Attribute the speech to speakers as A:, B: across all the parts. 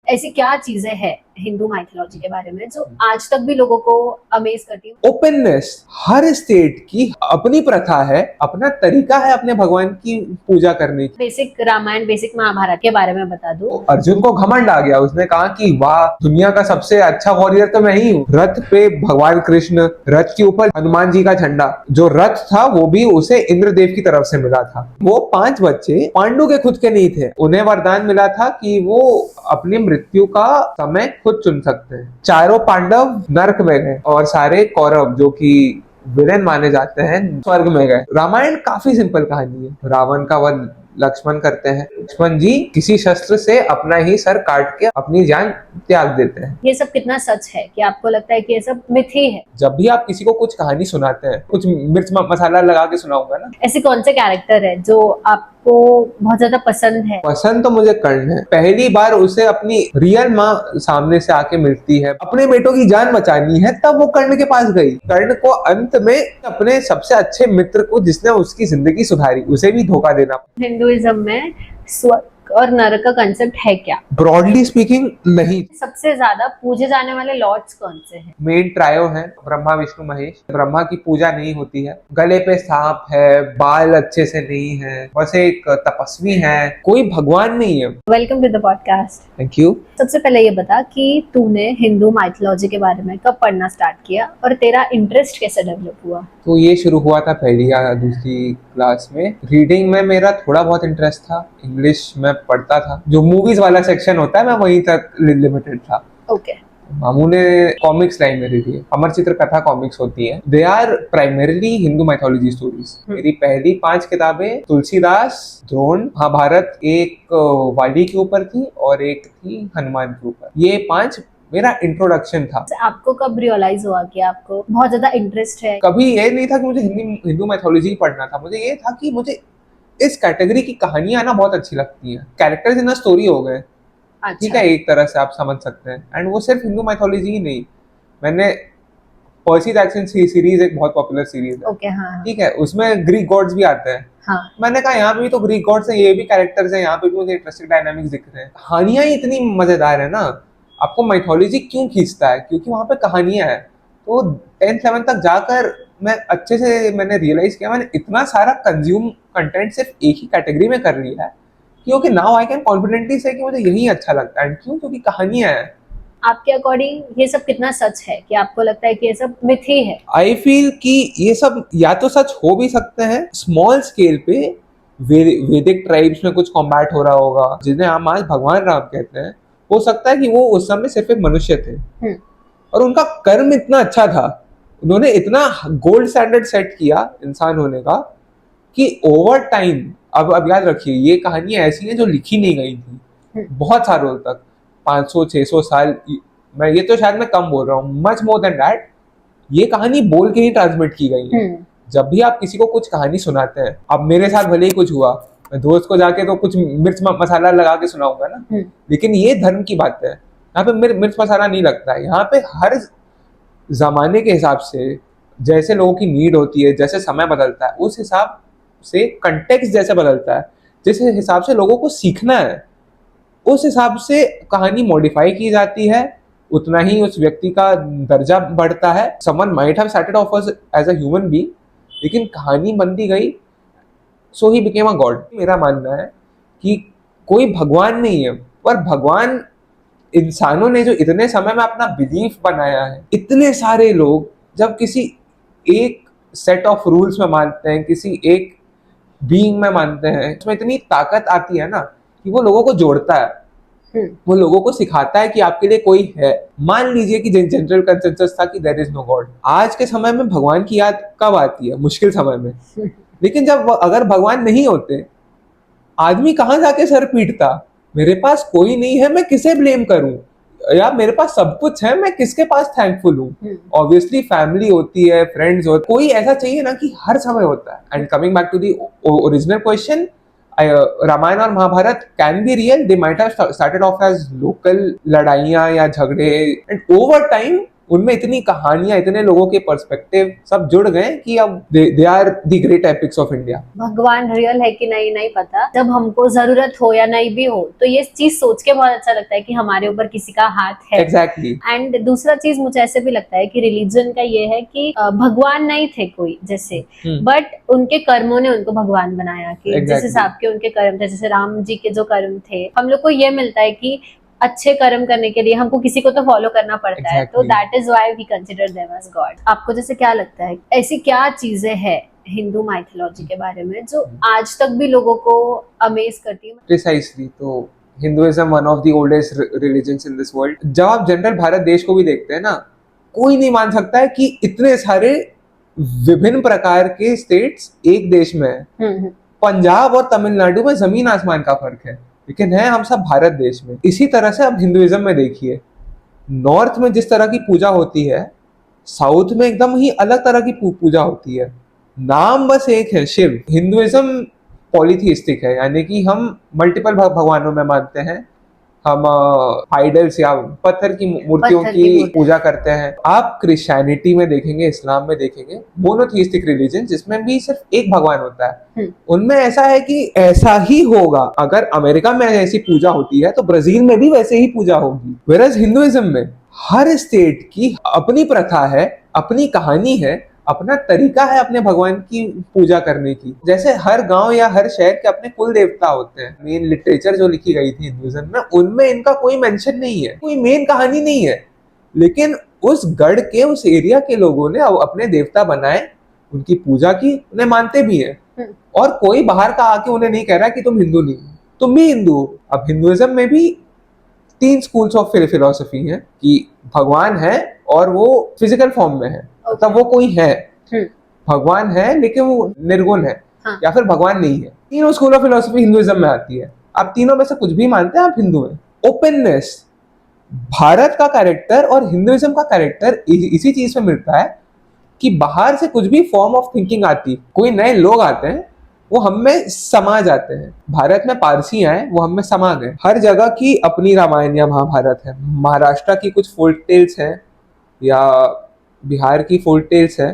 A: ऐसी क्या चीजें हैं हिंदू माइथोलॉजी के बारे में जो आज तक भी लोगों को अमेज करती है?
B: ओपननेस। हर स्टेट की अपनी प्रथा है, अपना तरीका है अपने भगवान की पूजा करने की।
A: बेसिक रामायण, बेसिक महाभारत के बारे में बता दो।
B: तो अर्जुन को घमंड आ गया, उसने कहा कि वाह, दुनिया का सबसे अच्छा वॉरियर तो मैं ही हूँ। रथ पे भगवान कृष्ण, रथ के ऊपर हनुमान जी का झंडा। जो रथ था वो भी उसे इंद्रदेव की तरफ से मिला था। वो 5 बच्चे पांडु के खुद के नहीं थे, उन्हें वरदान मिला था कि वो अपनी मृत्यु का समय खुद चुन सकते हैं। चारों पांडव नरक में गए और सारे कौरव, जो कि विलेन माने जाते हैं, स्वर्ग में गए। रामायण काफी सिंपल कहानी है। रावण का वध लक्ष्मण करते हैं। लक्ष्मण जी किसी शस्त्र से अपना ही सर काट के अपनी जान त्याग देते हैं।
A: ये सब कितना सच है कि आपको लगता है कि ये सब मिथ ही है?
B: जब भी आप किसी को कुछ कहानी सुनाते हैं, कुछ मिर्च मसाला लगा के सुनाऊंगा ना।
A: ऐसे कौन से कैरेक्टर है जो आपको बहुत ज्यादा पसंद है?
B: पसंद तो मुझे कर्ण है। पहली बार उसे अपनी रियल माँ सामने से आके मिलती है, अपने बेटों की जान बचानी है, तब वो कर्ण के पास गई। कर्ण को अंत में अपने सबसे अच्छे मित्र को, जिसने उसकी जिंदगी सुधारी, उसे भी धोखा देना।
A: हिंदुइज्म में स्वर्ग और नरक का कंसेप्ट है क्या?
B: ब्रॉडली स्पीकिंग नहीं।
A: सबसे ज्यादा पूजे जाने वाले लॉर्ड्स कौन से हैं?
B: मेन ट्रायो है, ब्रह्मा विष्णु महेश। ब्रह्मा की पूजा नहीं होती है, गले पे सांप है, बाल अच्छे से नहीं है, बस एक तपस्वी है, कोई भगवान नहीं है।
A: Welcome to the podcast.
B: Thank you.
A: सबसे पहले ये बता कि तूने हिंदू माइथोलॉजी के बारे में कब पढ़ना स्टार्ट किया और तेरा इंटरेस्ट कैसे डेवलप हुआ?
B: तो ये शुरू हुआ था पहली या दूसरी क्लास में। रीडिंग में मेरा थोड़ा बहुत इंटरेस्ट था, इंग्लिश में पढ़ता था। जो मूवीज वाला सेक्शन होता है मैं वहीं तक लिमिटेड था।
A: ओके।
B: मामू ने कॉमिक्स लाइब्रेरी दी है, अमर चित्र कथा कॉमिक्स होती है। They are primarily Hindu mythology stories. मेरी पहली 5 किताबें तुलसीदास, द्रोण, महाभारत, एक वाली के ऊपर थी और एक थी हनुमान के ऊपर। ये 5 मेरा इंट्रोडक्शन था।
A: आपको कब रियलाइज हुआ कि आपको बहुत ज्यादा इंटरेस्ट है?
B: कभी ये नहीं था कि मुझे हिंदू माइथोलॉजी पढ़ना था, मुझे ये था कि मुझे इस कैटेगरी की कहानियां ना बहुत अच्छी लगती हैं। कैरेक्टर्स इन अ स्टोरी हो गए, ठीक है, एक तरह से आप समझ सकते हैं। एंड वो सिर्फ हिंदू माइथोलॉजी ही नहीं, मैंने पर्सी जैक्सन सीरीज एक बहुत पॉपुलर सीरीज है,
A: ओके, हाँ,
B: ठीक है, उसमें ग्रीक गॉड्स भी आते हैं।
A: हाँ।
B: मैंने कहा यहाँ पे भी तो ग्रीक गॉड्स हैं, ये भी कैरेक्टर्स हैं, यहाँ पे भी मुझे इंटरेस्टिंग डायनामिक्स दिख रहे हैं। कहानियां ही इतनी मजेदार है ना। आपको माइथोलॉजी क्यों खींचता है? क्योंकि वहां पे कहानियां हैं। तो 10th 11th तक जाकर मैं अच्छे से मैंने रियलाइज किया, मैंने इतना सारा कंज्यूम कंटेंट सिर्फ एक ही कैटेगरी में कर लिया है, क्योंकि नाउ आई कैन कॉन्फिडेंटली से कि मुझे यही अच्छा लगता है। क्यों? क्योंकि कहानियां हैं।
A: आपके अकॉर्डिंग ये सब कितना सच है कि आपको लगता है कि ये सब मिथ ही है?
B: आई फील कि ये सब या तो सच हो भी सकते हैं स्मॉल स्केल पे। वैदिक ट्राइब्स में कुछ कॉम्बैट हो रहा होगा, जिन्हें हम आज भगवान राम कहते हैं। हो सकता है कि वो उस समय सिर्फ एक मनुष्य थे और उनका कर्म इतना अच्छा था, उन्होंने इतना गोल्ड स्टैंडर्ड सेट किया इंसान होने का कि ओवर टाइम, अब याद रखिए, ये कहानियां ऐसी हैं जो लिखी नहीं गई थी बहुत सालों तक, 500-600 साल। मैं ये तो शायद मैं कम बोल रहा हूँ, मच मोर देन दैट। ये कहानी बोल के ही ट्रांसमिट की गई है। जब भी आप किसी को कुछ कहानी सुनाते हैं, अब मेरे साथ भले ही कुछ हुआ, मैं दोस्त को जाके तो कुछ मिर्च मसाला लगा के सुनाऊंगा ना, लेकिन ये धर्म की बात है, यहाँ पे मिर्च मसाला नहीं लगता है। यहाँ पे हर जमाने के हिसाब से, जैसे लोगों की नीड होती है, जैसे समय बदलता है, उस हिसाब से कंटेक्स्ट जैसे बदलता है, जिस हिसाब से लोगों को सीखना है, उस हिसाब से कहानी मॉडिफाई की जाती है। उतना ही उस व्यक्ति का दर्जा बढ़ता है। Someone might have started off as a human being, लेकिन कहानी बनती गई, सो ही बिकेम अ गॉड। मेरा मानना है कि कोई भगवान नहीं है, पर भगवान इंसानों ने जो इतने समय में अपना बिलीफ बनाया है। इतने सारे लोग जब किसी एक सेट ऑफ रूल्स में मानते हैं, किसी एक बीइंग में मानते हैं, उसमें इतनी ताकत आती है ना कि वो लोगों को जोड़ता है, वो लोगों को सिखाता है कि आपके लिए कोई है। मान लीजिए कि जनरल कंसेंसस था कि देयर इज नो गॉड। आज के समय में भगवान की याद कब आती है? मुश्किल समय में। लेकिन जब अगर भगवान नहीं होते, आदमी कहाँ जाके सर पीटता? मेरे पास कोई नहीं है, मैं किसे ब्लेम करूं? या मेरे पास सब कुछ है, मैं किसके पास थैंकफुल हूँ? ऑब्वियसली फैमिली होती है, फ्रेंड्स होते, कोई ऐसा चाहिए ना कि हर समय होता है। And coming back to the original question, Ramayana और Mahabharata can be real, they might have started off as local लड़ाइयां या झगड़े, एंड ओवर टाइम उनमें इतनी कहानियां, इतने लोगों के पर्सपेक्टिव सब जुड़ गए कि अब they are the great epics of India.
A: भगवान रियल है कि नहीं नहीं पता, जब हमको जरूरत हो या नहीं भी हो तो ये चीज सोच के बहुत अच्छा लगता है कि हमारे ऊपर किसी का हाथ है।
B: एग्जैक्टली।
A: एंड दूसरा चीज मुझे ऐसे भी लगता है कि रिलीजन का ये है कि भगवान नहीं थे कोई जैसे, बट उनके कर्मों ने उनको भगवान बनाया कि जिस हिसाब के उनके कर्म थे, जैसे राम जी के जो कर्म थे, हम लोग को ये मिलता है कि अच्छे कर्म करने के लिए हमको किसी को तो फॉलो करना पड़ता है, तो that is why we consider them as god. आपको जैसे क्या लगता है ऐसी क्या चीजें हैं हिंदू माइथोलॉजी के बारे में जो आज तक भी लोगों को अमेज करती है?
B: प्रिसाइसली, तो Hinduism one of the oldest religions in this world. जब आप जनरल भारत देश को भी देखते हैं ना, कोई नहीं मान सकता है कि इतने सारे विभिन्न प्रकार के स्टेट्स एक देश में है। पंजाब और तमिलनाडु में जमीन आसमान का फर्क है, लेकिन है हम सब भारत देश में। इसी तरह से अब हिंदुइज्म में देखिए, नॉर्थ में जिस तरह की पूजा होती है, साउथ में एकदम ही अलग तरह की पूजा होती है। नाम बस एक है, शिव। हिंदुइज्म पॉलीथीइस्टिक है, यानी कि हम मल्टीपल भगवानों में मानते हैं। हम आइडल्स या पत्थर की मूर्तियों की पूजा करते हैं। आप क्रिश्चियनिटी में देखेंगे, इस्लाम में देखेंगे, मोनोथीइस्टिक रिलीजन जिसमें भी सिर्फ एक भगवान होता है, उनमें ऐसा है कि ऐसा ही होगा। अगर अमेरिका में ऐसी पूजा होती है तो ब्राजील में भी वैसे ही पूजा होगी। वेरएज हिंदुइज्म में हर स्टेट की अपनी प्रथा है, अपनी कहानी है, अपना तरीका है अपने भगवान की पूजा करने की। जैसे हर गांव या हर शहर के अपने कुल देवता होते हैं। मेन लिटरेचर जो लिखी गई थी हिंदुइज्म में, उनमें इनका कोई मेंशन नहीं है, कोई मेन कहानी नहीं है, लेकिन उस गढ़ के, उस एरिया के लोगों ने अपने देवता बनाए, उनकी पूजा की, उन्हें मानते भी है। और कोई बाहर का आके उन्हें नहीं कह रहा कि तुम हिंदू नहीं, तुम भी हिंदू हो। अब हिंदुइज्म में भी 3 स्कूल्स ऑफ फिलोसफी है कि भगवान है और वो फिजिकल फॉर्म में है, मतलब वो कोई है, भगवान है लेकिन वो निर्गुण है, या फिर भगवान नहीं है। तीनों स्कूल ऑफ फिलोसफी हिंदुइज्म में आती है। आप तीनों में से कुछ भी मानते हैं, आप हिंदू हैं। ओपननेस, भारत का कैरेक्टर और हिंदुइज्म का कैरेक्टर इसी चीज में मिलता है कि बाहर से कुछ भी फॉर्म ऑफ थिंकिंग आती, कोई नए लोग आते हैं, वो हम में समा जाते हैं। भारत में पारसी आए, वो हम में समा गए। हर जगह की अपनी रामायण या महाभारत है। महाराष्ट्र की कुछ फोल्क टेल्स हैं या बिहार की फोल्क टेल्स है,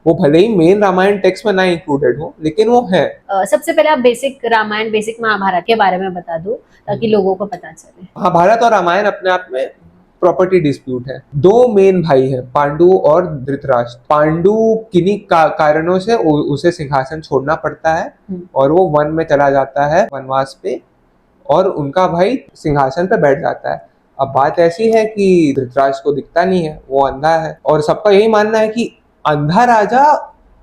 B: वो भले ही मेन रामायण टेक्स्ट में ना इंक्लूडेड हो, लेकिन वो है।
A: सबसे पहले आप बेसिक रामायण, बेसिक महाभारत के बारे में बता दो ताकि लोगों को पता चले।
B: महाभारत और रामायण अपने आप में प्रॉपर्टी डिस्प्यूट है। 2 मेन भाई हैं, पांडु और धृतराष्ट्र। पांडु किन्हीं कारणों से उसे सिंहासन छोड़ना पड़ता है और वो वन में चला जाता है, वनवास पे, और उनका भाई सिंहासन पे बैठ जाता है। अब बात ऐसी है कि धृतराष्ट्र को दिखता नहीं है, वो अंधा है, और सबका यही मानना है कि अंधा राजा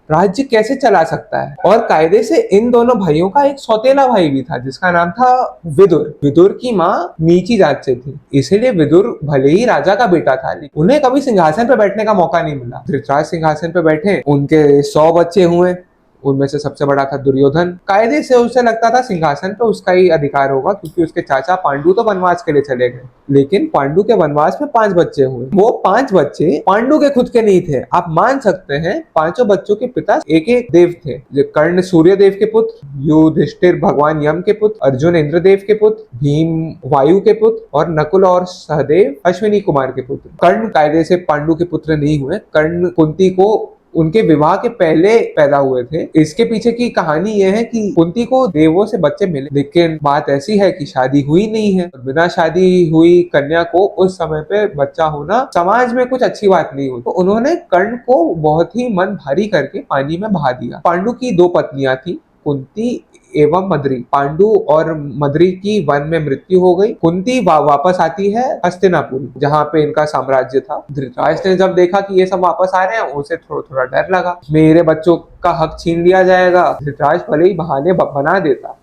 B: राज्य कैसे चला सकता है। और कायदे से इन दोनों भाइयों का एक सौतेला भाई भी था जिसका नाम था विदुर। विदुर की माँ नीची जात से थी, इसीलिए विदुर भले ही राजा का बेटा था, उन्हें कभी सिंहासन पे बैठने का मौका नहीं मिला। धृतराष्ट्र सिंहासन पे बैठे, उनके 100 बच्चे हुए, उनमें से सबसे बड़ा था दुर्योधन। कायदे से उसे लगता था सिंहासन पे उसका ही अधिकार होगा, क्योंकि उसके चाचा पांडु तो वनवास के लिए चले गए, लेकिन पांडु के वनवास में 5 बच्चे हुए। वो 5 बच्चे पांडु के खुद के नहीं थे। आप मान सकते हैं, 5 बच्चों के पिता एक एक देव थे। कर्ण सूर्य देव के पुत्र, युधिष्ठिर भगवान यम के पुत्र, अर्जुन इंद्रदेव के पुत्र, भीम वायु के पुत्र, और नकुल और सहदेव अश्विनी कुमार के पुत्र। कर्ण कायदे से पांडु के पुत्र नहीं हुए। कर्ण कुंती को उनके विवाह के पहले पैदा हुए थे। इसके पीछे की कहानी यह है कि कुंती को देवों से बच्चे मिले, लेकिन बात ऐसी है कि शादी हुई नहीं है। बिना शादी हुई कन्या को उस समय पे बच्चा होना समाज में कुछ अच्छी बात नहीं हुई, तो उन्होंने कर्ण को बहुत ही मन भारी करके पानी में बहा दिया। पांडु की 2 पत्नियां थी, कुंती एवं मद्री। पांडु और मद्री की वन में मृत्यु हो गई। कुंती वापस आती है हस्तिनापुर, जहाँ पे इनका साम्राज्य था। धृतराष्ट्र ने जब देखा कि ये सब वापस आ रहे हैं, उसे थोड़ा डर लगा, मेरे बच्चों का हक छीन लिया जाएगा। धृतराष्ट्र भले ही बहाने बना देता,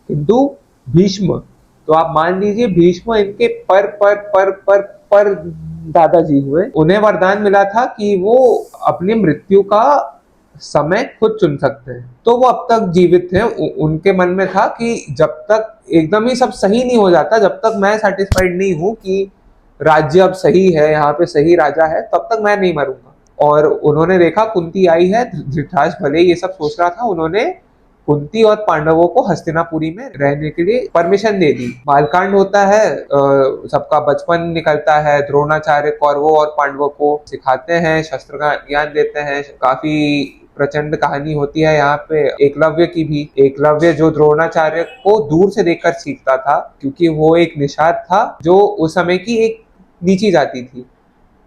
B: किंतु भीष्म, तो आप मान लीजिए भीष्म इनके पर दादाजी हुए। उन्हें वरदान मिला था कि वो अपनी मृत्यु का समय खुद चुन सकते हैं, तो वो अब तक जीवित थे। उनके मन में था कि जब तक एकदम ही सब सही नहीं हो जाता, जब तक मैं सेटिस्फाइड नहीं हूं कि राज्य अब सही है, यहाँ पे सही राजा है, तब तक मैं नहीं मरूंगा। और उन्होंने देखा कुंती आई है, धृतराष्ट्र भले ये सब सोच रहा था, उन्होंने कुंती और पांडवों को हस्तिनापुरी में रहने के लिए परमिशन दे दी। बालकांड होता है, सबका बचपन निकलता है, द्रोणाचार्य कौरवों और पांडवों को सिखाते हैं, शस्त्र का ज्ञान देते हैं। काफी प्रचंड कहानी होती है यहाँ पे एकलव्य की भी। एकलव्य जो द्रोणाचार्य को दूर से देखकर सीखता था, क्योंकि वो एक निषाद था जो उस समय की एक नीची जाति थी,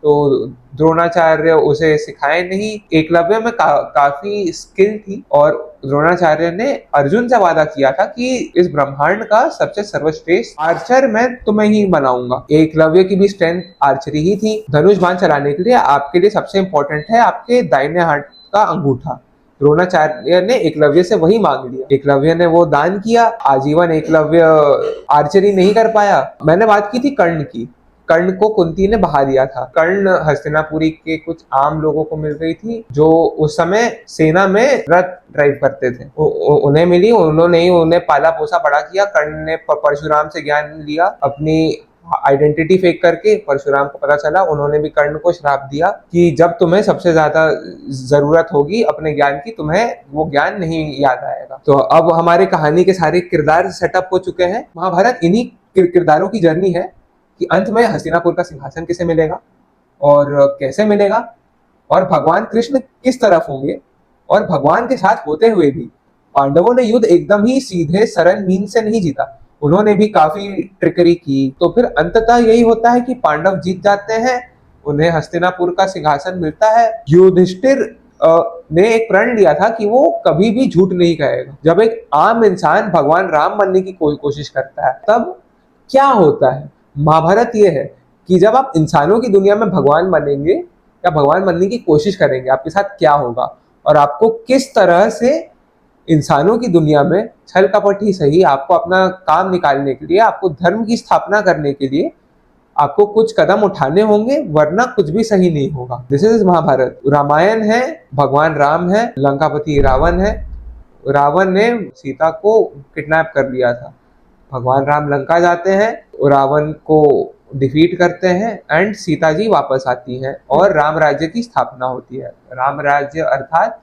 B: तो द्रोणाचार्य उसे सिखाए नहीं। एकलव्य में काफी स्किल थी और द्रोणाचार्य ने अर्जुन से वादा किया था कि इस ब्रह्मांड का सबसे सर्वश्रेष्ठ आर्चर मैं तुम्हें ही बनाऊंगा। एकलव्य की भी स्ट्रेंथ आर्चरी ही थी। धनुष बाण चलाने के लिए आपके लिए सबसे इंपॉर्टेंट है आपके दाहिने हाथ का अंगूठा। द्रोणाचार्य ने एकलव्य से वही मांग लिया। एकलव्य ने वो दान किया। आजीवन एकलव्य आर्चरी नहीं कर पाया। मैंने बात की थी कर्ण की। कर्ण को कुंती ने बहा दिया था। कर्ण हस्तिनापुरी के कुछ आम लोगों को मिल गई थी जो उस समय सेना में रथ ड्राइव करते थे, उन्हें मिली। उन्होंने ही उन्हें पाला पोसा बड़ा किया। कर्ण ने परशुराम से ज्ञान लिया, अपनी आइडेंटिटी फेक करके। परशुराम को पता चला, उन्होंने भी कर्ण को श्राप दिया कि जब तुम्हें सबसे ज्यादा जरूरत होगी अपने ज्ञान की, तुम्हें वो ज्ञान नहीं याद आएगा। तो अब हमारे कहानी के सारे किरदार सेटअप हो चुके हैं। महाभारत इन्हीं किरदारों की जर्नी है कि अंत में हस्तिनापुर का सिंहासन किसे मिलेगा और कैसे मिलेगा, और भगवान कृष्ण किस तरफ होंगे। और भगवान के साथ होते हुए भी पांडवों ने युद्ध एकदम ही सीधे सरल मीन से नहीं जीता, उन्होंने भी काफी ट्रिकरी की। तो फिर अंततः यही होता है कि पांडव जीत जाते हैं, उन्हें हस्तिनापुर का सिंहासन मिलता है। युधिष्ठिर ने एक प्रण लिया था कि वो कभी भी झूठ नहीं कहेगा। जब एक आम इंसान भगवान राम बनने की कोशिश करता है तब क्या होता है। महाभारत ये है कि जब आप इंसानों की दुनिया में भगवान बनेंगे या भगवान बनने की कोशिश करेंगे, आपके साथ क्या होगा और आपको किस तरह से इंसानों की दुनिया में छल कपट ही सही, आपको अपना काम निकालने के लिए, आपको धर्म की स्थापना करने के लिए आपको कुछ कदम उठाने होंगे, वरना कुछ भी सही नहीं होगा। This is Mahabharat. रामायण है, भगवान राम है, लंकापति रावण है। रावण ने सीता को किडनैप कर लिया था। भगवान राम लंका जाते हैं, रावण को डिफीट करते हैं एंड सीता जी वापस आती हैं और राम राज्य की स्थापना होती है। राम राज्य अर्थात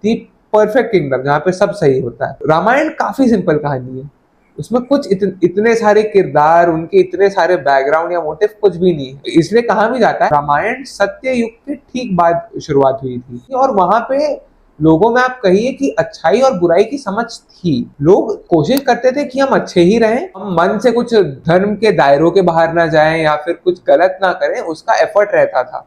B: दी परफेक्ट किंगडम, जहाँ पे सब सही होता है। रामायण काफी सिंपल कहानी है, उसमें कुछ इतने सारे किरदार, उनके इतने सारे बैकग्राउंड या मोटिव कुछ भी नहीं है। इसलिए कहा भी जाता है रामायण सत्य युग के ठीक बाद शुरुआत हुई थी और वहां पे लोगों में आप कहिए कि अच्छाई और बुराई की समझ थी। लोग कोशिश करते थे कि हम अच्छे ही रहें, हम मन से कुछ धर्म के दायरों के बाहर ना जाएं या फिर कुछ गलत ना करें, उसका एफर्ट रहता था।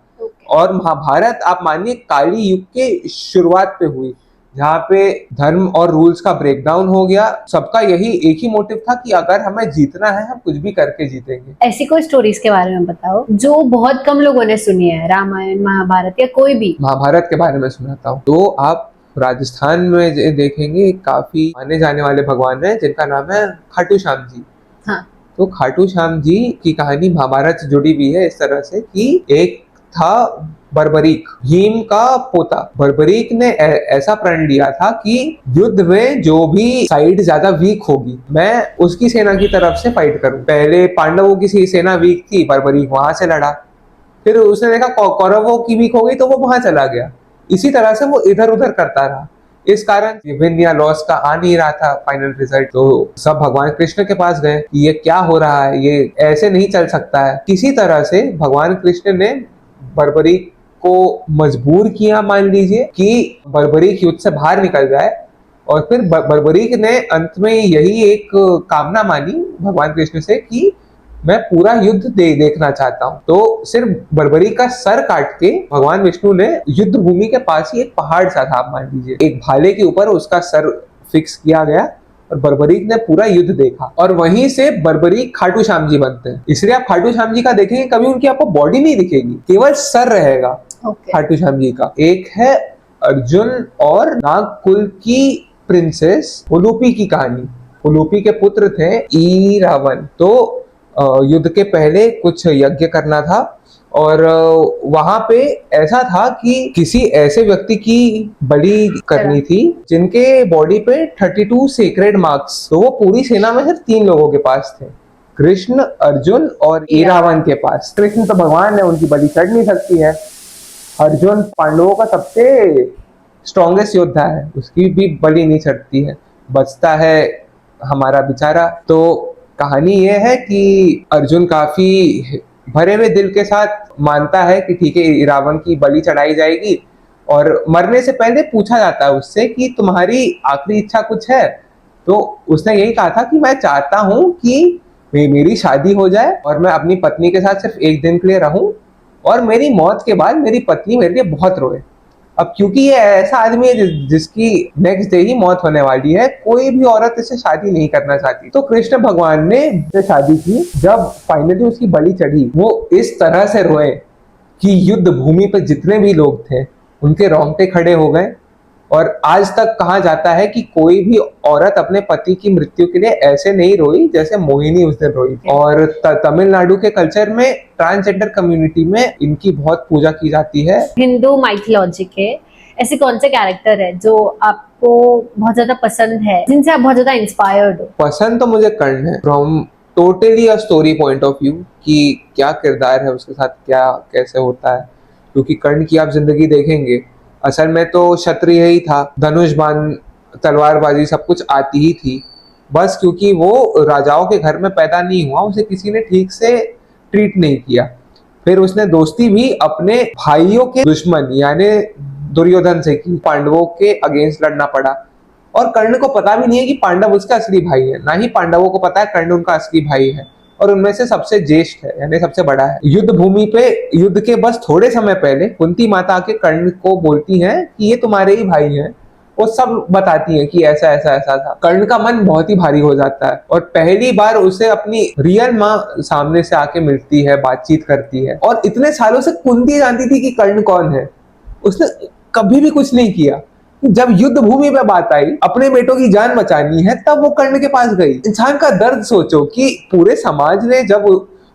B: और महाभारत आप मानिए काली युग के शुरुआत पे हुई, जहाँ पे धर्म और रूल्स का ब्रेकडाउन हो गया। सबका यही एक ही मोटिव था कि अगर हमें जीतना है हम कुछ भी करके जीतेंगे।
A: ऐसी कोई स्टोरीज के बारे में बताओ जो बहुत कम लोगों ने सुनी है, रामायण महाभारत या कोई भी।
B: महाभारत के बारे में सुनाता हूँ। तो आप राजस्थान में देखेंगे काफी माने जाने वाले भगवान है जिनका नाम है खाटू श्याम जी।
A: हाँ।
B: तो खाटू श्याम जी की कहानी महाभारत से जुड़ी हुई है इस तरह से कि एक था बर्बरीक, भीम का पोता। बर्बरीक ने ऐसा प्रण लिया था कि युद्ध में जो भी साइड ज्यादा वीक होगी मैं उसकी सेना की तरफ से फाइट करूं। पहले पांडवों की सेना वीक थी, बर्बरीक वहां से लड़ा। फिर उसने देखा कौरवों की वीक हो गई तो वो वहां चला गया। इसी तरह से वो इधर उधर करता रहा। इस कारण विन या लॉस का आ नहीं रहा था फाइनल रिजल्ट। तो सब भगवान कृष्ण के पास गए कि ये क्या हो रहा है, ये ऐसे नहीं चल सकता है। किसी तरह से भगवान कृष्ण ने बर्बरीक को मजबूर किया, मान लीजिए, कि बर्बरीक युद्ध से बाहर निकल जाए। और फिर बर्बरीक ने अंत में यही एक कामना मानी भगवान कृष्ण से कि मैं पूरा युद्ध देखना चाहता हूँ। तो सिर्फ बर्बरीक का सर काट के भगवान विष्णु ने युद्ध भूमि के पास ही एक पहाड़ सा था, आप मान लीजिए, एक भाले के ऊपर उसका सर फिक्स किया गया और बर्बरीक ने पूरा युद्ध देखा। और वहीं से बर्बरीक खाटू श्याम जी बनते हैं। इसलिए आप खाटू श्याम जी का देखेंगे कभी उनकी आपको बॉडी नहीं दिखेगी, केवल सर रहेगा खाटू श्याम जी का। एक है अर्जुन और नागकुल की प्रिंसेस उलूपी की कहानी। उलूपी के पुत्र थे ईरावन। तो युद्ध के पहले कुछ यज्ञ करना था और वहां पे ऐसा था कि किसी ऐसे व्यक्ति की बलि करनी थी जिनके बॉडी पे 32 सेक्रेड मार्क्स। तो वो पूरी सेना में सिर्फ 3 लोगों के पास थे, कृष्ण, अर्जुन और ईरावन के पास। कृष्ण तो भगवान है, उनकी बलि चढ़ नहीं सकती है। अर्जुन पांडवों का सबसे स्ट्रॉन्गेस्ट योद्धा है, उसकी भी बलि नहीं चढ़ती है। बचता है हमारा बेचारा। तो कहानी ये है कि अर्जुन काफी भरे हुए दिल के साथ मानता है कि ठीक है रावण की बलि चढ़ाई जाएगी, और मरने से पहले पूछा जाता है उससे कि तुम्हारी आखिरी इच्छा कुछ है। तो उसने यही कहा था कि मैं चाहता हूं कि मेरी शादी हो जाए और मैं अपनी पत्नी के साथ सिर्फ एक दिन के लिए रहूं, और मेरी मौत के बाद मेरी पत्नी मेरे लिए बहुत रोए। अब क्योंकि ये ऐसा आदमी है जिसकी नेक्स्ट डे ही मौत होने वाली है, कोई भी औरत इससे शादी नहीं करना चाहती। तो कृष्ण भगवान ने शादी की। जब फाइनली उसकी बलि चढ़ी, वो इस तरह से रोए कि युद्ध भूमि पर जितने भी लोग थे उनके रोंगटे खड़े हो गए। और आज तक कहा जाता है कि कोई भी औरत अपने पति की मृत्यु के लिए ऐसे नहीं रोई जैसे मोहिनी उस दिन रोई। और तमिलनाडु के कल्चर में ट्रांसजेंडर कम्युनिटी में इनकी बहुत पूजा की जाती है।
A: हिंदू माइथोलॉजी के ऐसे कौन से कैरेक्टर है जो आपको बहुत ज्यादा पसंद है, जिनसे आप बहुत ज्यादा इंस्पायर्ड हो?
B: पसंद तो मुझे कर्ण है, from totally a story point of view, कि क्या किरदार है उसके साथ, क्या कैसे होता है। क्योंकि कर्ण की आप जिंदगी देखेंगे, असल में तो क्षत्रिय ही था, धनुष बाण तलवारबाजी सब कुछ आती ही थी। बस क्योंकि वो राजाओं के घर में पैदा नहीं हुआ, उसे किसी ने ठीक से ट्रीट नहीं किया। फिर उसने दोस्ती भी अपने भाइयों के दुश्मन यानी दुर्योधन से की, पांडवों के अगेंस्ट लड़ना पड़ा। और कर्ण को पता भी नहीं है कि पांडव उसका असली भाई है, ना ही पांडवों को पता है कर्ण उनका असली भाई है, और उनमें से सबसे ज्येष्ठ है यानी सबसे बड़ा है। युद्ध भूमि पे युद्ध के बस थोड़े समय पहले कुंती माता के कर्ण को बोलती हैं कि ये तुम्हारे ही भाई हैं। वो सब बताती हैं कि ऐसा ऐसा ऐसा था। कर्ण का मन बहुत ही भारी हो जाता है, और पहली बार उसे अपनी रियल माँ सामने से आके मिलती है, बातचीत करती है। और इतने सालों से कुंती जानती थी कि कर्ण कौन है, उसने कभी भी कुछ नहीं किया। जब युद्ध भूमि पे बात आई, अपने बेटों की जान बचानी है, तब वो कर्ण के पास गई। इंसान का दर्द सोचो कि पूरे समाज ने जब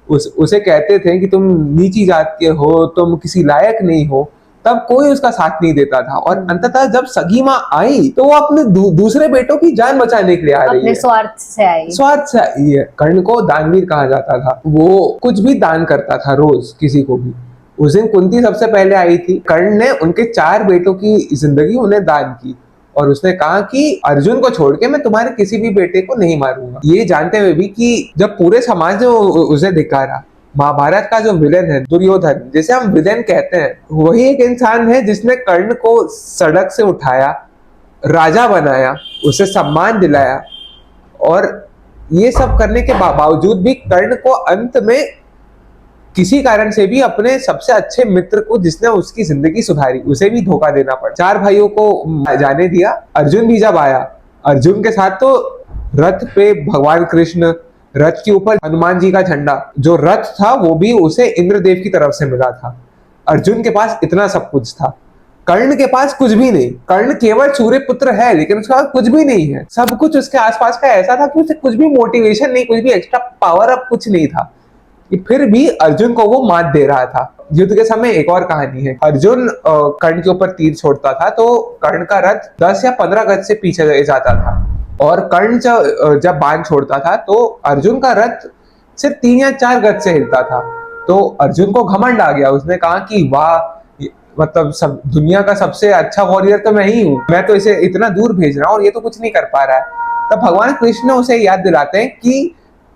B: उसे कहते थे कि तुम नीची जात के हो, तुम किसी लायक नहीं हो, तब कोई उसका साथ नहीं देता था। और अंततः जब सगी माँ आई तो वो अपने दूसरे बेटों की जान बचाने के लिए आ रही है,
A: स्वार्थ से आई।
B: स्वार्थ से आई है। कर्ण को दानवीर कहा जाता था, वो कुछ भी दान करता था रोज किसी को भी। उस दिन कुंती सबसे पहले आई थी। कर्ण ने उनके 4 बेटों की जिंदगी उन्हें दान की, और उसने कहा कि अर्जुन को छोड़ के मैं तुम्हारे किसी भी बेटे को नहीं मारूंगा। ये जानते हुए भी कि जब पूरे समाज ने उसे धिक्कारा। महाभारत का जो विलेन है दुर्योधन, जिसे हम विलेन कहते हैं, वही एक इंसान है जिसने कर्ण को सड़क से उठाया, राजा बनाया, उसे सम्मान दिलाया। और ये सब करने के बावजूद भी कर्ण को अंत में किसी कारण से भी अपने सबसे अच्छे मित्र को, जिसने उसकी जिंदगी सुधारी, उसे भी धोखा देना पड़ा। 4 भाइयों को जाने दिया। अर्जुन भी जब आया, अर्जुन के साथ तो रथ पे भगवान कृष्ण, रथ के ऊपर हनुमान जी का झंडा, जो रथ था वो भी उसे इंद्रदेव की तरफ से मिला था। अर्जुन के पास इतना सब कुछ था, कर्ण के पास कुछ भी नहीं। कर्ण केवल सूर्य पुत्र है, लेकिन उसके पास कुछ भी नहीं है। सब कुछ उसके आसपास का ऐसा था कि उसे कुछ भी मोटिवेशन नहीं, कुछ भी एक्स्ट्रा पावर अप कुछ नहीं था, फिर भी अर्जुन को वो मात दे रहा था। युद्ध के समय एक और कहानी है। अर्जुन कर्ण के ऊपर तीर छोड़ता था तो कर्ण का रथ 10 या 15 गज से पीछे जाता था, और कर्ण जब बाण छोड़ता था तो अर्जुन का रथ सिर्फ 3 या 4 गज से हिलता था। तो अर्जुन को घमंड आ गया। उसने कहा कि वाह, मतलब सब दुनिया का सबसे अच्छा वॉरियर तो मैं ही हूँ, मैं तो इसे इतना दूर भेज रहा हूँ और ये तो कुछ नहीं कर पा रहा है। तब भगवान कृष्ण उसे याद दिलाते हैं कि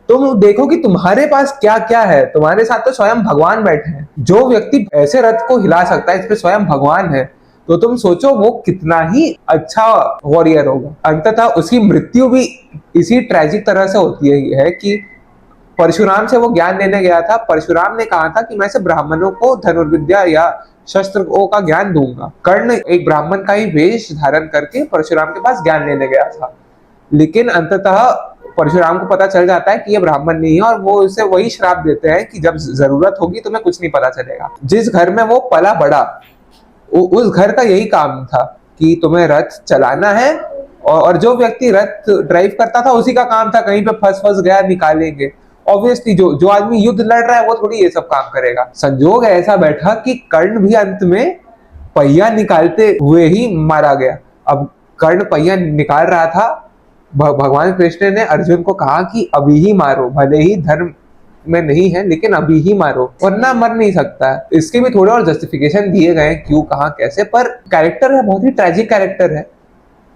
B: तुम देखो कि तुम्हारे पास क्या क्या है, तुम्हारे साथ तो स्वयं भगवान बैठे हैं। जो व्यक्ति ऐसे रथ को हिला सकता है, इसमें स्वयं भगवान है, तो तुम सोचो वो कितना ही अच्छा वॉरियर होगा। अंततः उसकी मृत्यु भी इसी ट्रेजिक तरह से होती है कि परशुराम से वो ज्ञान लेने गया था। परशुराम ने कहा था कि मैं सिर्फ ब्राह्मणों को धनुर्विद्या या शस्त्रों का ज्ञान दूंगा। कर्ण एक ब्राह्मण का ही वेश धारण करके परशुराम के पास ज्ञान लेने गया था, लेकिन अंततः परशुराम को पता चल जाता है कि ये ब्राह्मण नहीं है, और वो उसे वही श्राप देते हैं कि जब जरूरत होगी तुम्हें कुछ नहीं पता चलेगा। जिस घर में वो पला बड़ा, उस घर का यही काम था कि तुम्हें रथ चलाना है, और जो व्यक्ति रथ ड्राइव करता था उसी का काम था कहीं पे फंस गया निकालेंगे। ऑब्वियसली जो आदमी युद्ध लड़ रहा है वो थोड़ी ये सब काम करेगा। संजोग ऐसा बैठा कि कर्ण भी अंत में पहिया निकालते हुए ही मारा गया। अब कर्ण पहिया निकाल रहा था, भगवान कृष्ण ने अर्जुन को कहा कि अभी ही मारो, भले ही धर्म में नहीं है लेकिन अभी ही मारो, वरना मर नहीं सकता। इसके भी थोड़े और जस्टिफिकेशन दिए गए क्यों, कहाँ, कैसे, पर कैरेक्टर है बहुत ही ट्रेजिक कैरेक्टर है।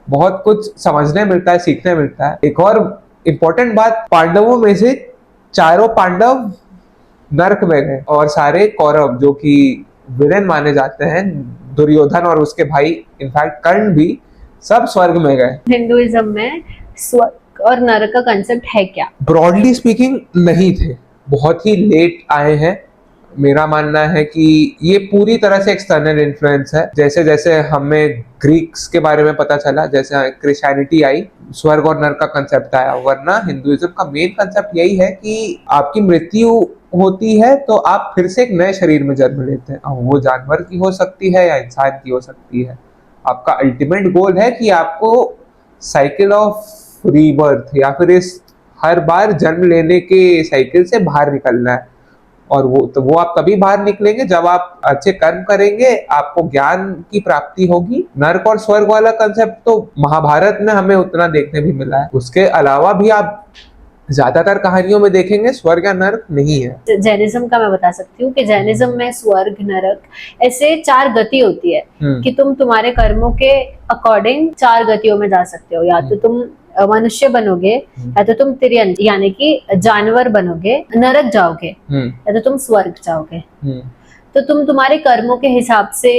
B: बहुत कुछ समझने मिलता है, सीखने मिलता है। एक और इम्पोर्टेंट बात, पांडवों में से चारों पांडव नरक में गए और सारे कौरव जो कि विलेन माने जाते हैं, दुर्योधन और उसके भाई इनफैक्ट कर्ण भी, सब स्वर्ग में गए।
A: हिंदुइज्म में स्वर्ग और नरक का कंसेप्ट है क्या?
B: ब्रॉडली स्पीकिंग नहीं थे, बहुत ही लेट आए हैं। मेरा मानना है कि ये पूरी तरह से एक्सटर्नल इन्फ्लुएंस है। जैसे जैसे हमें ग्रीक्स के बारे में पता चला, जैसे क्रिश्चियनिटी आई, स्वर्ग और नरक का कंसेप्ट आया, वरना हिंदुइज्म का मेन कंसेप्ट यही है कि आपकी मृत्यु होती है तो आप फिर से एक नए शरीर में जन्म लेते हैं। अब वो जानवर की हो सकती है या इंसान की हो सकती है। आपका अल्टीमेट गोल है कि आपको साइकिल ऑफ रीबर्थ या फिर इस हर बार जन्म लेने के साइकिल से बाहर निकलना है। और वो आप तभी बाहर निकलेंगे जब आप अच्छे कर्म करेंगे, आपको ज्ञान की प्राप्ति होगी। नर्क और स्वर्ग वाला कंसेप्ट तो महाभारत में हमें उतना देखने भी मिला है, उसके अलावा भी आप ज्यादातर कहानियों में देखेंगे स्वर्ग या नर्क नहीं है।
A: जैनिज्म का मैं बता सकती हूँ कि जैनिज्म में स्वर्ग, नरक ऐसे 4 गति होती है कि तुम तुम्हारे कर्मों के अकॉर्डिंग 4 गतियों में जा सकते हो। या तो तुम मनुष्य बनोगे, या तो तुम तिर्यंत यानी कि जानवर बनोगे, नरक जाओगे, या तो तुम स्वर्ग जाओगे। तो तुम तुम्हारे कर्मों के हिसाब से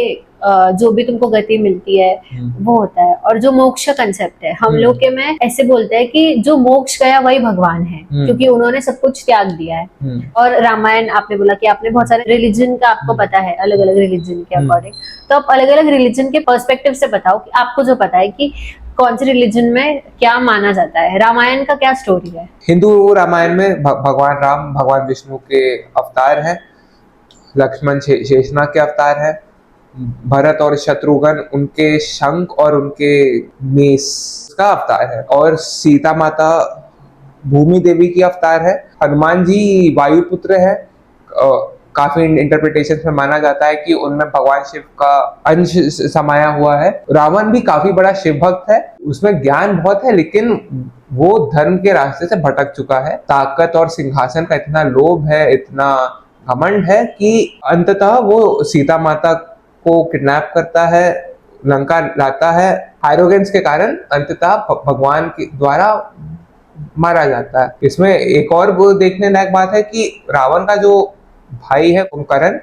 A: जो भी तुमको गति मिलती है वो होता है। और जो मोक्ष कंसेप्ट है, हम लोग के में ऐसे बोलते हैं कि जो मोक्ष गया वही भगवान है, क्योंकि उन्होंने सब कुछ त्याग दिया है। और रामायण आपने बोला कि आपने बहुत सारे रिलीजन का आपको पता है, अलग अलग रिलीजन के अकॉर्डिंग। तो आप अलग अलग रिलीजन के पर्सपेक्टिव से बताओ कि आपको जो पता है कि कौन से रिलीजन में क्या माना जाता है। रामायण का क्या स्टोरी है?
B: हिंदू रामायण में भगवान राम भगवान विष्णु के अवतार है, लक्ष्मण शेषनाग के अवतार है, भरत और शत्रुघ्न उनके शंख और उनके मेस का अवतार है, और सीता माता भूमि देवी की अवतार है। हनुमान जी वायुपुत्र है। काफी इंटरप्रिटेशन में माना जाता है कि उनमें भगवान शिव का अंश समाया हुआ है। रावण भी काफी बड़ा शिव भक्त है, उसमें ज्ञान बहुत है, लेकिन वो धर्म के रास्ते से भटक चुका है। ताकत और सिंहासन का इतना लोभ है, इतना घमंड है कि अंततः वो सीता माता को किडनैप करता है, लंका लाता है। एरोगेंस के कारण अंततः भगवान के द्वारा मारा जाता है। इसमें एक और वो देखने लायक बात है कि रावण का जो भाई है कुंभकर्ण,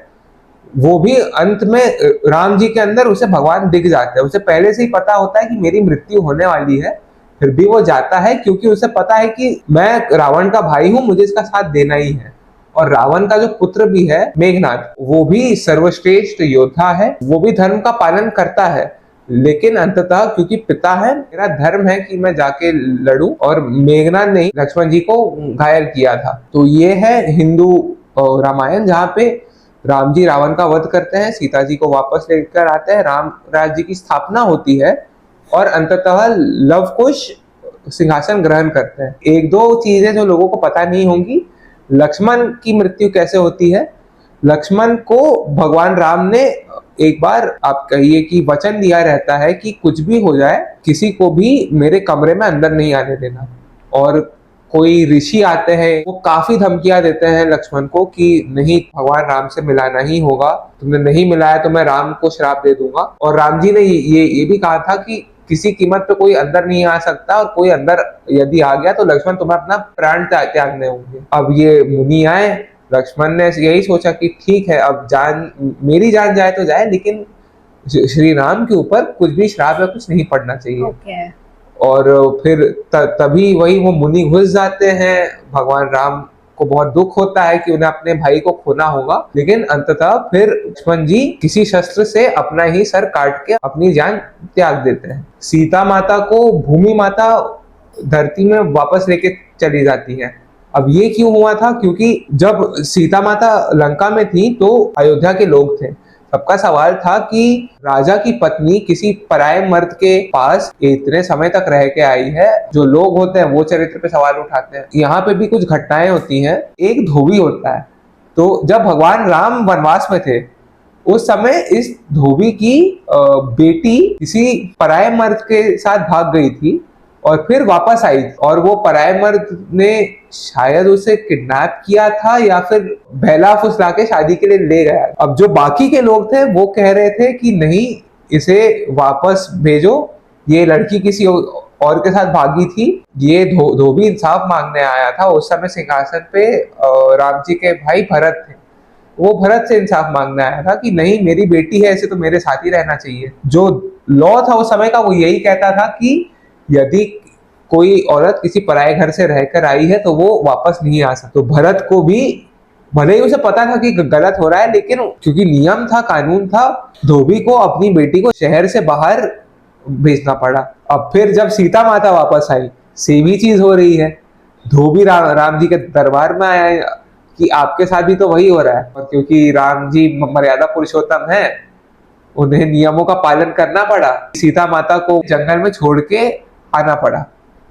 B: वो भी अंत में राम जी के अंदर उसे भगवान दिख जाते हैं। उसे पहले से ही पता होता है कि मेरी मृत्यु होने वाली है, फिर भी वो जाता है क्योंकि उसे पता है कि मैं रावण का भाई हूं, मुझे इसका साथ देना ही है। और रावण का जो पुत्र भी है मेघनाथ, वो भी सर्वश्रेष्ठ योद्धा है, वो भी धर्म का पालन करता है, लेकिन अंततः क्योंकि पिता है, मेरा धर्म है कि मैं जाके लड़ूं, और मेघनाथ ने लक्ष्मण जी को घायल किया था। तो ये है हिंदू रामायण, जहाँ पे राम जी रावण का वध करते हैं, सीता जी को वापस लेकर आते हैं, राम राज्य की स्थापना होती है, और अंततः लव कुश सिंहासन ग्रहण करते हैं। एक दो चीजें जो लोगों को पता नहीं होंगी, लक्ष्मण की मृत्यु कैसे होती है। लक्ष्मण को भगवान राम ने एक बार, आप कहिए कि वचन दिया रहता है कि कुछ भी हो जाए, किसी को भी मेरे कमरे में अंदर नहीं आने देना। और कोई ऋषि आते हैं, वो काफी धमकियां देते हैं लक्ष्मण को कि नहीं, भगवान राम से मिलाना ही होगा, तुमने नहीं मिलाया तो मैं राम को श्राप दे दूंगा। और राम जी ने ये भी कहा था कि किसी कीमत पे कोई अंदर नहीं आ सकता, और कोई अंदर यदि आ गया तो लक्ष्मण तुम्हें अपना प्राण त्यागने होंगे। अब ये मुनि आए, लक्ष्मण ने यही सोचा कि ठीक है, अब मेरी जान जाए तो जाए, लेकिन श्री राम के ऊपर कुछ भी श्राप या कुछ नहीं पड़ना चाहिए। और फिर तभी वही वो मुनि घुस जाते हैं। भगवान राम को बहुत दुख होता है कि उन्हें अपने भाई को खोना होगा, लेकिन अंततः फिर लक्ष्मण जी किसी शस्त्र से अपना ही सर काट के अपनी जान त्याग देते हैं। सीता माता को भूमि माता धरती में वापस लेके चली जाती है। अब ये क्यों हुआ था? क्योंकि जब सीता माता लंका में थी तो अयोध्या के लोग थे, सबका सवाल था कि राजा की पत्नी किसी पराये मर्द के पास इतने समय तक रह के आई है। जो लोग होते हैं वो चरित्र पे सवाल उठाते हैं। यहाँ पे भी कुछ घटनाएं होती हैं। एक धोबी होता है, तो जब भगवान राम वनवास में थे उस समय इस धोबी की बेटी किसी पराये मर्द के साथ भाग गई थी और फिर वापस आई, और वो पराये मर्द ने शायद उसे किडनैप किया था या फिर बहला फुसला के शादी के लिए ले गया। अब जो बाकी के लोग थे वो कह रहे थे कि नहीं, इसे वापस भेजो, ये लड़की किसी और के साथ भागी थी। ये धोबी इंसाफ मांगने आया था। उस समय सिंहासन पे राम जी के भाई भरत थे। वो भरत से इंसाफ मांगने आया था कि नहीं, मेरी बेटी है, ऐसे तो मेरे साथ ही रहना चाहिए। जो लॉ था उस समय का वो यही कहता था कि यदि कोई औरत किसी पराये घर से रहकर आई है तो वो वापस नहीं आ सकती। तो भरत को भी भले ही उसे पता था कि गलत हो रहा है, लेकिन क्योंकि नियम था, कानून था, धोबी को अपनी बेटी को शहर से बाहर भेजना पड़ा। अब फिर जब सीता माता वापस आई, सेम ही चीज हो रही है। धोबी राम जी के दरबार में आया कि आपके साथ भी तो वही हो रहा है। और क्योंकि राम जी मर्यादा पुरुषोत्तम है, उन्हें नियमों का पालन करना पड़ा। सीता माता को जंगल में छोड़ के आना पड़ा।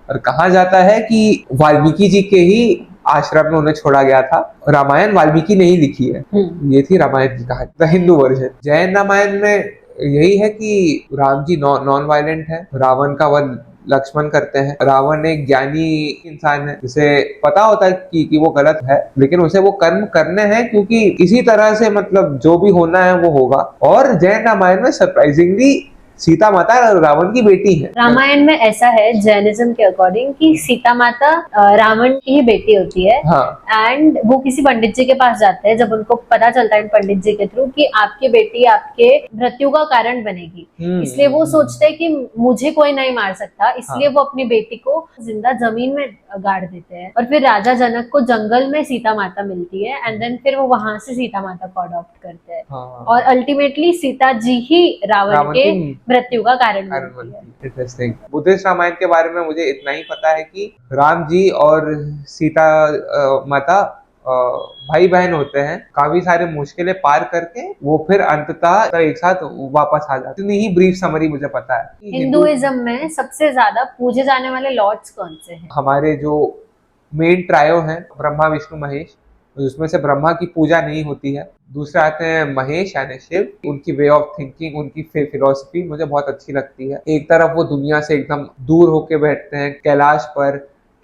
B: और कहा जाता है कि वाल्मीकि जी के ही आश्रम में उन्हें छोड़ा गया था। रामायण वाल्मीकि ने ही लिखी है। ये थी रामायण की कहानी, द हिंदू वर्जन। जैन रामायण में यही है कि राम जी नॉन वायलेंट है। रावण का वध लक्ष्मण करते हैं। रावण एक ज्ञानी इंसान है, जिसे पता होता है कि वो गलत है, लेकिन उसे वो कर्म करने हैं क्योंकि इसी तरह से मतलब जो भी होना है वो होगा। और जैन रामायण में सरप्राइजिंगली सीता माता रावण की बेटी है।
A: रामायण में ऐसा है जैनिज्म के अकॉर्डिंग कि सीता माता रावण की ही बेटी होती है।
B: हाँ।
A: एंड वो किसी पंडित जी के पास जाते हैं जब उनको पता चलता है पंडित जी के थ्रू कि आपकी बेटी आपके मृत्यु का कारण बनेगी। इसलिए वो सोचते हैं कि मुझे कोई नहीं मार सकता, इसलिए वो अपनी बेटी को जिंदा जमीन में गाड़ देते हैं। और फिर राजा जनक को जंगल में सीता माता मिलती है एंड देन फिर वो वहां से सीता माता को अडॉप्ट करते हैं। और अल्टीमेटली सीता जी ही रावण के मृत्यु का कारण बनती है।
B: इंटरेस्टिंग। बुद्धिस्ट रामायण के बारे में मुझे इतना ही पता है कि राम जी और सीता माता भाई बहन होते हैं। काफी सारे मुश्किलें पार करके वो फिर अंततः एक साथ वापस आ जाते हैं। इतनी ही ब्रीफ समरी मुझे पता है।
A: हिंदुइज्म में सबसे ज्यादा पूजे जाने वाले लॉर्ड्स कौन से हैं?
B: हमारे जो मेन ट्रायो हैं, ब्रह्मा विष्णु महेश, उसमें से ब्रह्मा की पूजा नहीं होती है। दूसरे आते हैं महेश यानी शिव। उनकी वे ऑफ थिंकिंग, उनकी फिलॉसफी मुझे बहुत अच्छी लगती है। एक तरफ वो दुनिया से एकदम दूर होके बैठते हैं कैलाश पर,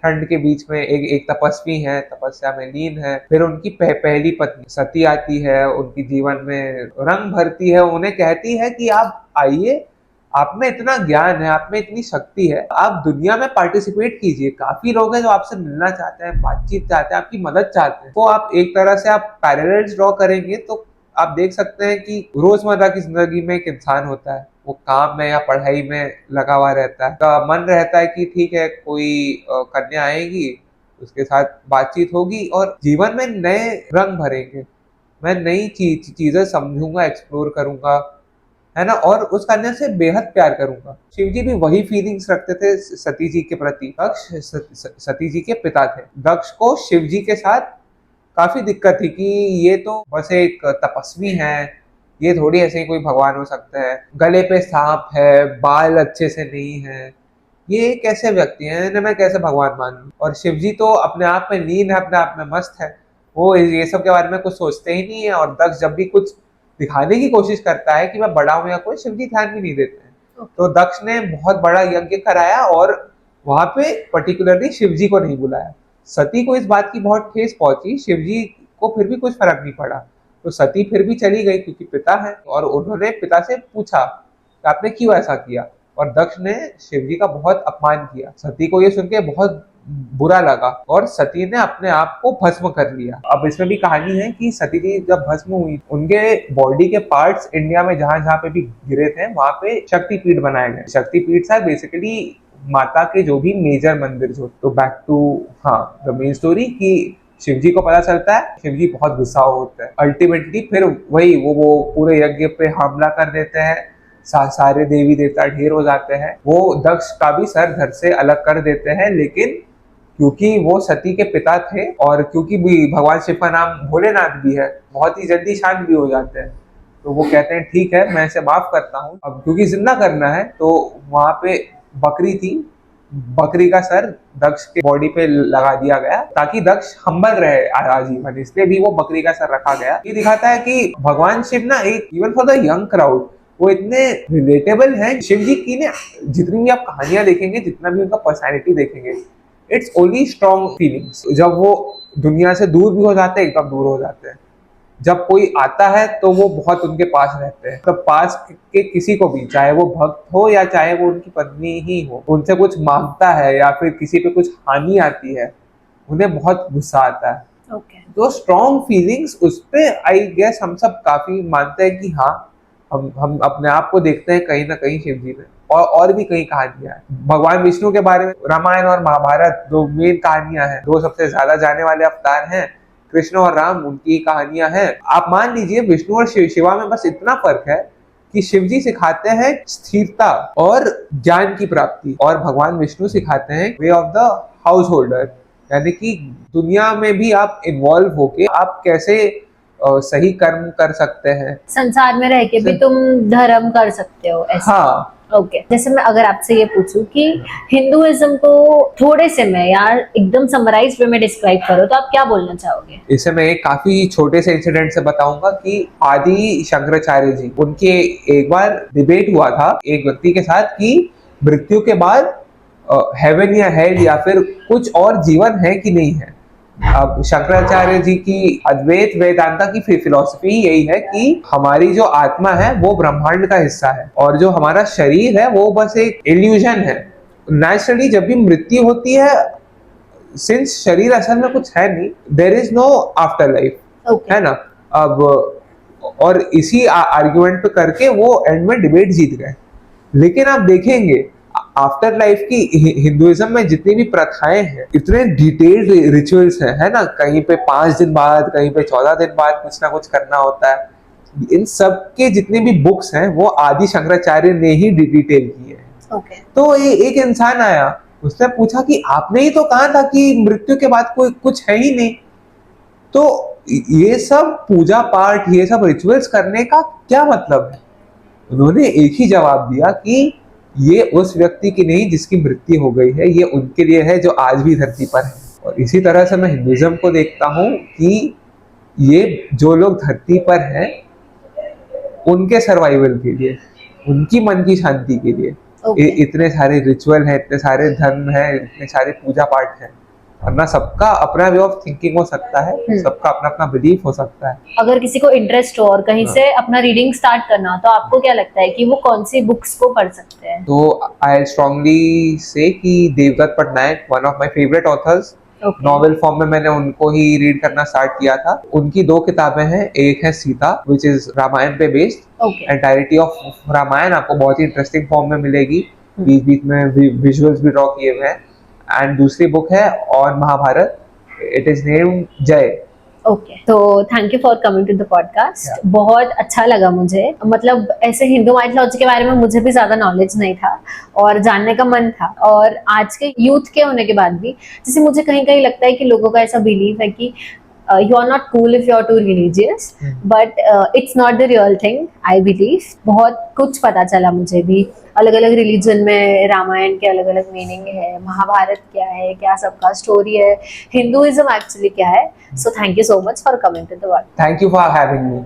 B: ठंड के बीच में। एक तपस्वी है, तपस्या में लीन है। फिर उनकी पहली पत्नी सती आती है, उनकी जीवन में रंग भरती है, उन्हें कहती है कि आप आइए, आप में इतना ज्ञान है, आप में इतनी शक्ति है, आप दुनिया में पार्टिसिपेट कीजिए। काफी लोग हैं जो आपसे मिलना चाहते हैं, बातचीत चाहते हैं, आपकी मदद चाहते हैं। तो आप एक तरह से आप पैरेलल्स ड्रॉ करेंगे तो आप देख सकते हैं कि रोजमर्रा की जिंदगी में एक इंसान होता है, वो काम में या पढ़ाई में लगा हुआ रहता है। का मन रहता है कि ठीक है, कोई कन्या आएगी, उसके साथ बातचीत होगी और जीवन में नए रंग भरेंगे। मैं नई चीजें समझूंगा, एक्सप्लोर करूंगा, है ना, और उस कन्या से बेहद प्यार करूंगा। शिव जी भी वही फीलिंग्स रखते थे सती जी के प्रति। दक्ष सती जी के पिता थे। दक्ष को शिव जी के साथ काफी दिक्कत थी कि ये तो बस एक तपस्वी हैं, ये थोड़ी ऐसे ही कोई भगवान हो सकता है। गले पे सांप है, बाल अच्छे से नहीं है, ये कैसे व्यक्ति हैं, इन्हें मैं कैसे भगवान मानूं। और शिव जी तो अपने आप में लीन है, अपने आप में मस्त है, वो ये सब के बारे में कुछ सोचते ही नहीं है। और दक्ष जब भी कुछ दिखाने की कोशिश करता है कि मैं बड़ा हूं या कोई, शिव जी ध्यान भी नहीं देते हैं। तो दक्ष ने बहुत बड़ा यज्ञ कराया और वहां पे पर्टिकुलरली शिव जी को नहीं बुलाया। सती को इस बात की बहुत ठेस पहुंची, शिव जी को फिर भी कुछ फर्क नहीं पड़ा। तो सती फिर भी चली गई क्योंकि पिता है, और उन्होंने पिता से पूछा कि आपने क्यों ऐसा किया। और दक्ष ने शिव जी का बहुत अपमान किया। सती को ये सुन के बहुत बुरा लगा और सती ने अपने आप को भस्म कर लिया। अब इसमें भी कहानी है कि सती जी जब भस्म हुई, उनके बॉडी के पार्ट्स इंडिया में जहां जहां पे भी गिरे थे वहां पे शक्तिपीठ बनाए गए। शक्तिपीठ है बेसिकली माता के जो भी मेजर मंदिर जो। तो back to the main story कि शिव जी को पता चलता है, शिव जी बहुत गुस्सा होते हैं। अल्टीमेटली फिर वही वो पूरे यज्ञ पे हमला कर देते हैं, सारे देवी देवता ढेर हो जाते हैं। वो दक्ष का भी सर धड़ से अलग कर देते हैं, लेकिन क्योंकि वो सती के पिता थे और क्योंकि भी भगवान शिव का नाम भोलेनाथ भी है, बहुत ही जल्दी शांत भी हो जाते हैं। तो वो कहते हैं ठीक है, मैं इसे माफ करता हूँ। अब क्योंकि जिंदा करना है तो वहां पे बकरी थी, बकरी का सर दक्ष के बॉडी पे लगा दिया गया ताकि दक्ष हम्बल रहे आजीवन, इसलिए भी वो बकरी का सर रखा गया। ये दिखाता है कि भगवान शिव ना एक even for the young crowd वो इतने रिलेटेबल हैं। शिव जी की ने जितनी भी आप कहानियां देखेंगे, जितना भी उनका पर्सनैलिटी देखेंगे, इट्स ओनली स्ट्रॉन्ग फीलिंग्स। जब वो दुनिया से दूर भी हो जाते हैं, एकदम दूर हो जाते हैं, जब कोई आता है तो वो बहुत उनके पास रहते हैं, तो पास के किसी को भी, चाहे वो भक्त हो या चाहे वो उनकी पत्नी ही हो, उनसे कुछ मांगता है या फिर किसी पे कुछ हानि आती है, उन्हें बहुत गुस्सा आता है। तो स्ट्रॉन्ग फीलिंग्स उस पे आई गेस हम सब काफी मानते हैं कि हाँ, हम अपने आप को देखते हैं कहीं ना कहीं शिव जी में, और भी कई कहानियां हैं भगवान विष्णु के बारे में। रामायण और महाभारत दो मेन कहानियां हैं, दो सबसे ज्यादा जाने वाले अवतार हैं, कृष्ण और राम, उनकी कहानियां हैं। आप मान लीजिए विष्णु और शिवा में बस इतना फर्क है कि शिव जी सिखाते हैं स्थिरता और ज्ञान की प्राप्ति, और भगवान विष्णु सिखाते हैं way of the house holder, यानी कि दुनिया में भी आप इन्वॉल्व होके आप कैसे सही कर्म कर सकते हैं,
A: संसार में रह के भी तुम धर्म कर सकते हो ऐसा।
B: हाँ।
A: ओके जैसे मैं अगर आपसे ये पूछूं कि हिंदुइज्म को थोड़े से में यार एकदम समराइज वे में डिस्क्राइब करो तो आप क्या बोलना चाहोगे?
B: इसे मैं एक काफी छोटे से इंसिडेंट से बताऊंगा कि आदि शंकराचार्य जी, उनके एक बार डिबेट हुआ था एक व्यक्ति के साथ कि मृत्यु के बाद हेवन या हेल या फिर कुछ और जीवन है कि नहीं है। अब शंकराचार्य जी की अद्वैत वेदांता की फिलॉसफी यही है कि हमारी जो आत्मा है वो ब्रह्मांड का हिस्सा है और जो हमारा शरीर है वो बस एक इल्यूजन है। नेचुरली जब भी मृत्यु होती है, सिंस शरीर असल में कुछ है नहीं, there is no afterlife, है ना। अब और इसी आर्गुमेंट पे करके वो एंड में डिबेट जीत गए। लेकिन आप देखेंगे आफ्टर लाइफ की हिंदुइज्म में जितनी भी प्रथाएं हैं, इतने डिटेल्ड रिचुअल्स हैं, है ना। कहीं पे 5 दिन बाद, कहीं पे 14 दिन बाद कुछ ना कुछ करना होता है। इन सब के जितने भी बुक्स हैं वो आदि शंकराचार्य ने ही डिटेल किए हैं। तो एक इंसान आया, उसने पूछा कि आपने ही तो कहा था कि मृत्यु के बाद कोई कुछ है ही नहीं, तो ये सब पूजा पाठ, ये सब रिचुअल्स करने का क्या मतलब है? उन्होंने एक ही जवाब दिया कि ये उस व्यक्ति की नहीं जिसकी मृत्यु हो गई है, ये उनके लिए है जो आज भी धरती पर है। और इसी तरह से मैं हिंदुइज्म को देखता हूँ कि ये जो लोग धरती पर हैं उनके सर्वाइवल के लिए, उनकी मन की शांति के लिए इतने सारे रिचुअल हैं, इतने सारे धर्म हैं, इतने सारे पूजा पाठ हैं। वरना सबका अपना वे ऑफ थिंकिंग हो सकता है, सबका अपना अपना बिलीफ हो सकता है।
A: अगर किसी को इंटरेस्ट हो और कहीं से अपना रीडिंग स्टार्ट करना, तो आपको क्या लगता है कि वो कौन सी बुक्स को पढ़ सकते हैं?
B: तो आई स्ट्रांगली से कि Devdutt Pattanaik, one of my favourite authors, novel form में मैंने उनको ही रीड करना स्टार्ट किया था। उनकी 2 किताबें हैं, एक है सीता विच इज रामायण पे बेस्ड, एंटायरिटी ऑफ रामायण आपको बहुत ही इंटरेस्टिंग फॉर्म में मिलेगी, बीच बीच में विजुअल्स भी ड्रॉ किए हुए हैं। एंड दूसरी बुक है और Mahabharat, it is named Jaya.
A: Okay, तो thank you for coming to the podcast. बहुत अच्छा लगा मुझे, मतलब ऐसे हिंदू माइथोलॉजी के बारे में मुझे भी ज्यादा नॉलेज नहीं था और जानने का मन था। और आज के यूथ के होने के बाद भी जैसे मुझे कहीं कहीं लगता है कि लोगों का ऐसा बिलीव है कि you are not cool if you are too religious, but it's not the real thing, I believe। बहुत कुछ पता चला मुझे भी, अलग अलग रिलीजन में रामायण के अलग अलग मीनिंग है, महाभारत क्या है, क्या सबका स्टोरी है, हिंदुइज्म एक्चुअली क्या है। So thank you so much for coming to the world.
B: Thank you for having me.